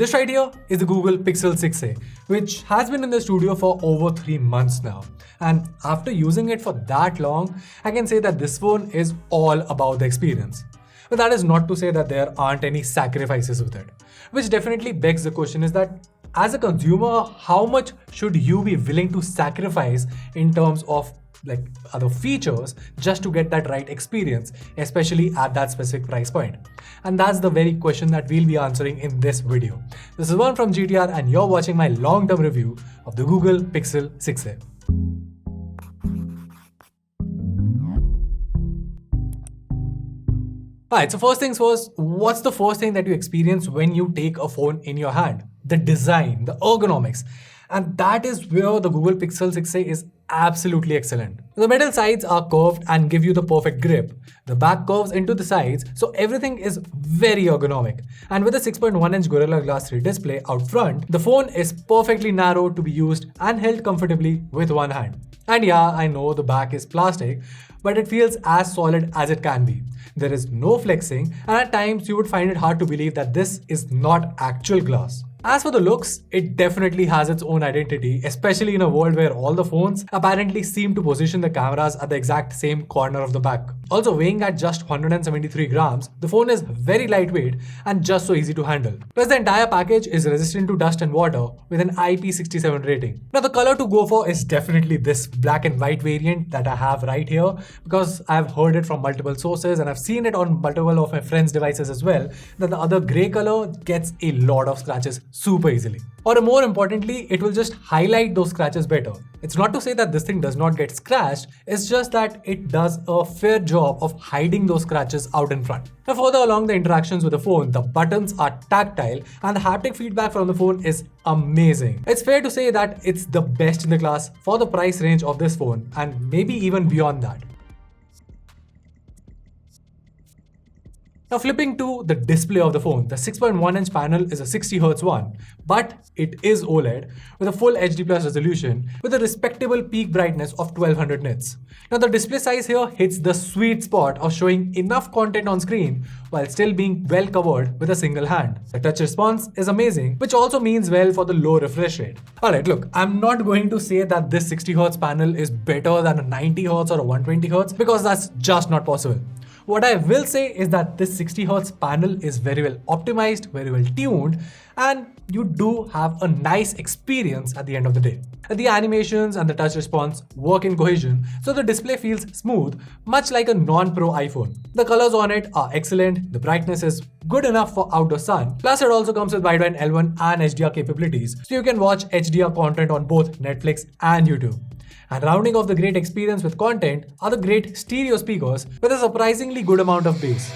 This right here is the Google Pixel 6a, which has been in the studio for over 3 months now. And after using it for that long, I can say that this phone is all about the experience. But that is not to say that there aren't any sacrifices with it. Which definitely begs the question is that as a consumer, how much should you be willing to sacrifice in terms of like other features just to get that right experience, especially at that specific price point? And that's the very question that we'll be answering in this video. This is One from GTR and you're watching my long-term review of the Google Pixel 6a. Alright, so first things first, what's the first thing that you experience when you take a phone in your hand? The design, the ergonomics. And that is where the Google Pixel 6a is absolutely excellent. The metal sides are curved and give you the perfect grip. The back curves into the sides, so everything is very ergonomic. And with a 6.1-inch Gorilla Glass 3 display out front, the phone is perfectly narrow to be used and held comfortably with one hand. And yeah, I know the back is plastic, but it feels as solid as it can be. There is no flexing, and at times you would find it hard to believe that this is not actual glass. As for the looks, it definitely has its own identity, especially in a world where all the phones apparently seem to position the cameras at the exact same corner of the back. Also, weighing at just 173 grams, the phone is very lightweight and just so easy to handle. Plus, the entire package is resistant to dust and water with an IP67 rating. Now, the color to go for is definitely this black and white variant that I have right here, because I've heard it from multiple sources and I've seen it on multiple of my friends' devices as well, that the other grey color gets a lot of scratches super easily. Or more importantly, it will just highlight those scratches better. It's not to say that this thing does not get scratched, it's just that it does a fair job of hiding those scratches out in front. Now further along the interactions with the phone, the buttons are tactile and the haptic feedback from the phone is amazing. It's fair to say that it's the best in the class for the price range of this phone and maybe even beyond that. Now flipping to the display of the phone, the 6.1-inch panel is a 60Hz one, but it is OLED with a full HD+ resolution with a respectable peak brightness of 1200 nits. Now the display size here hits the sweet spot of showing enough content on screen while still being well covered with a single hand. The touch response is amazing, which also means well for the low refresh rate. Alright, look, I'm not going to say that this 60Hz panel is better than a 90Hz or a 120Hz because that's just not possible. What I will say is that this 60Hz panel is very well optimized, very well tuned, and you do have a nice experience at the end of the day. The animations and the touch response work in cohesion, so the display feels smooth, much like a non-pro iPhone. The colors on it are excellent, the brightness is good enough for outdoor sun, plus it also comes with wideband L1 and HDR capabilities, so you can watch HDR content on both Netflix and YouTube. And rounding off the great experience with content are the great stereo speakers with a surprisingly good amount of bass.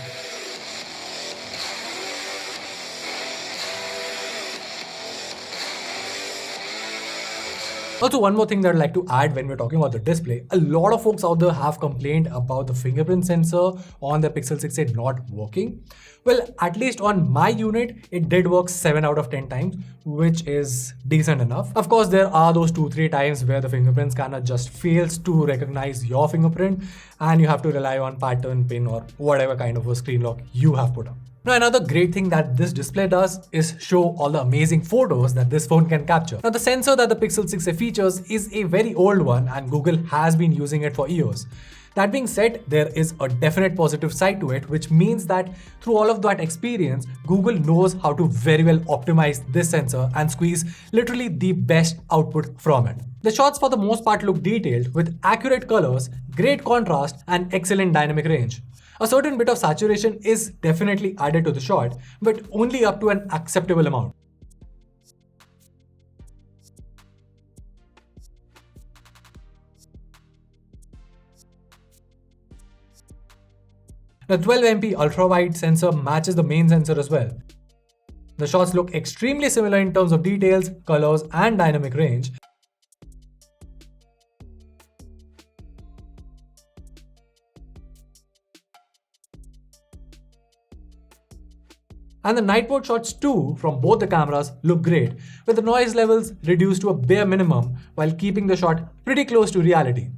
Also, one more thing that I'd like to add when we're talking about the display, a lot of folks out there have complained about the fingerprint sensor on the Pixel 6a not working. Well, at least on my unit, it did work 7 out of 10 times, which is decent enough. Of course, there are those 2-3 times where the fingerprint scanner just fails to recognize your fingerprint and you have to rely on pattern, pin or whatever kind of a screen lock you have put up. Now, another great thing that this display does is show all the amazing photos that this phone can capture. Now, the sensor that the Pixel 6a features is a very old one and Google has been using it for years. That being said, there is a definite positive side to it, which means that through all of that experience, Google knows how to very well optimize this sensor and squeeze literally the best output from it. The shots for the most part look detailed with accurate colors, great contrast, and excellent dynamic range. A certain bit of saturation is definitely added to the shot, but only up to an acceptable amount. The 12MP ultra-wide sensor matches the main sensor as well. The shots look extremely similar in terms of details, colors, and dynamic range. And the night mode shots too from both the cameras look great, with the noise levels reduced to a bare minimum while keeping the shot pretty close to reality.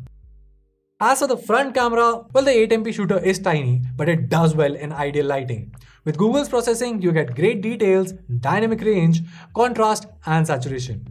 As for the front camera, well, the 8MP shooter is tiny, but it does well in ideal lighting. With Google's processing, you get great details, dynamic range, contrast, and saturation.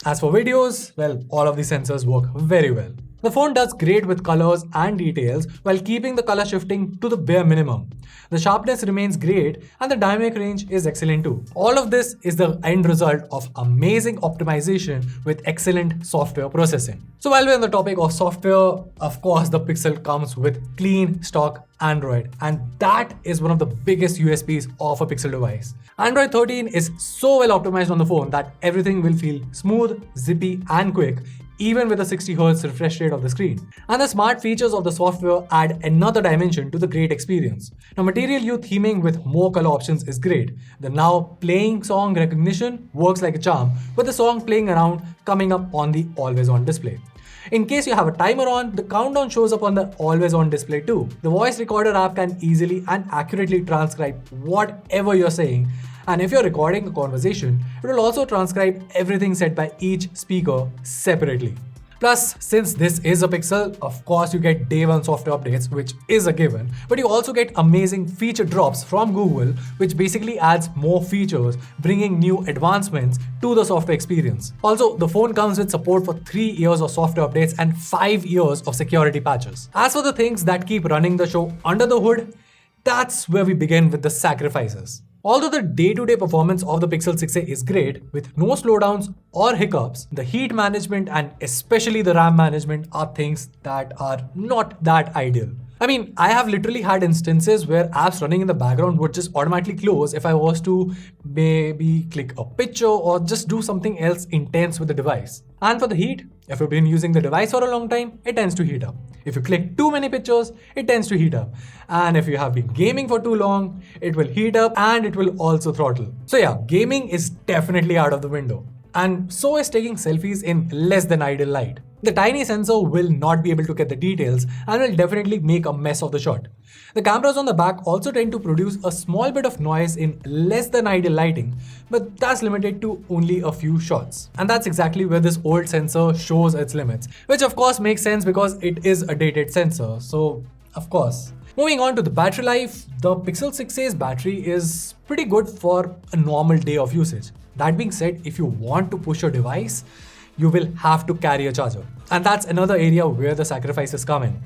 As for videos, well, all of these sensors work very well. The phone does great with colors and details while keeping the color shifting to the bare minimum. The sharpness remains great and the dynamic range is excellent too. All of this is the end result of amazing optimization with excellent software processing. So while we're on the topic of software, of course the Pixel comes with clean stock Android, and that is one of the biggest USPs of a Pixel device. Android 13 is so well optimized on the phone that everything will feel smooth, zippy and quick, even with a 60Hz refresh rate of the screen. And the smart features of the software add another dimension to the great experience. Now, Material You theming with more color options is great. The now playing song recognition works like a charm, with the song playing around coming up on the always on display. In case you have a timer on, the countdown shows up on the always on display too. The voice recorder app can easily and accurately transcribe whatever you're saying. And if you're recording a conversation, it will also transcribe everything said by each speaker separately. Plus, since this is a Pixel, of course you get day one software updates, which is a given, but you also get amazing feature drops from Google, which basically adds more features, bringing new advancements to the software experience. Also, the phone comes with support for 3 years of software updates and 5 years of security patches. As for the things that keep running the show under the hood, that's where we begin with the sacrifices. Although the day-to-day performance of the Pixel 6a is great, with no slowdowns or hiccups, the heat management and especially the RAM management are things that are not that ideal. I mean, I have literally had instances where apps running in the background would just automatically close if I was to maybe click a picture or just do something else intense with the device. And for the heat, if you've been using the device for a long time, it tends to heat up. If you click too many pictures, it tends to heat up. And if you have been gaming for too long, it will heat up and it will also throttle. So yeah, gaming is definitely out of the window. And so is taking selfies in less than ideal light. The tiny sensor will not be able to get the details and will definitely make a mess of the shot. The cameras on the back also tend to produce a small bit of noise in less than ideal lighting, but that's limited to only a few shots. And that's exactly where this old sensor shows its limits, which of course makes sense because it is a dated sensor, so of course. Moving on to the battery life, the Pixel 6a's battery is pretty good for a normal day of usage. That being said, if you want to push your device, you will have to carry a charger. And that's another area where the sacrifices come in.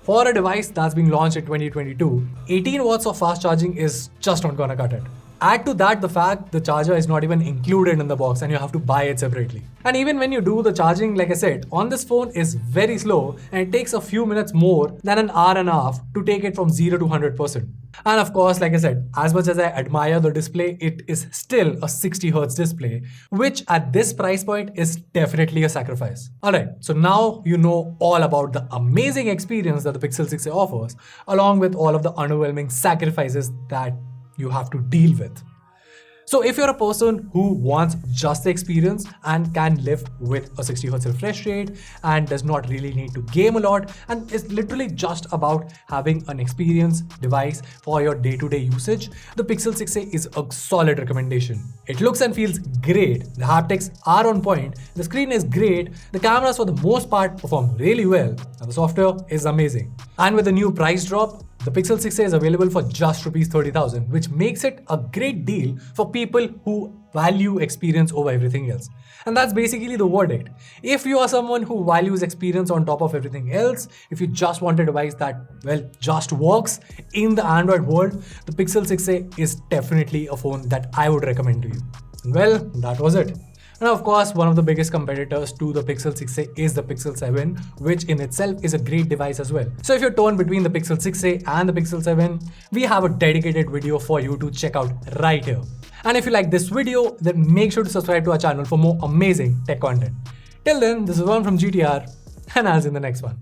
For a device that's being launched in 2022, 18 watts of fast charging is just not gonna cut it. Add to that the fact the charger is not even included in the box and you have to buy it separately. And even when you do the charging, like I said, on this phone is very slow and it takes a few minutes more than an hour and a half to take it from 0 to 100%. And of course, like I said, as much as I admire the display, it is still a 60Hz display, which at this price point is definitely a sacrifice. Alright, so now you know all about the amazing experience that the Pixel 6a offers, along with all of the underwhelming sacrifices that you have to deal with. So if you're a person who wants just the experience and can live with a 60Hz refresh rate and does not really need to game a lot and is literally just about having an experienced device for your day-to-day usage, the Pixel 6a is a solid recommendation. It looks and feels great, the haptics are on point, the screen is great, the cameras for the most part perform really well, and the software is amazing. And with the new price drop, the Pixel 6a is available for just Rs 30,000, which makes it a great deal for people who value experience over everything else. And that's basically the verdict. If you are someone who values experience on top of everything else, if you just want a device that, well, just works in the Android world, the Pixel 6a is definitely a phone that I would recommend to you. Well, that was it. And of course, one of the biggest competitors to the Pixel 6a is the Pixel 7, which in itself is a great device as well. So if you're torn between the Pixel 6a and the Pixel 7, we have a dedicated video for you to check out right here. And if you like this video, then make sure to subscribe to our channel for more amazing tech content. Till then, this is Varun from GTR, and I'll see you in the next one.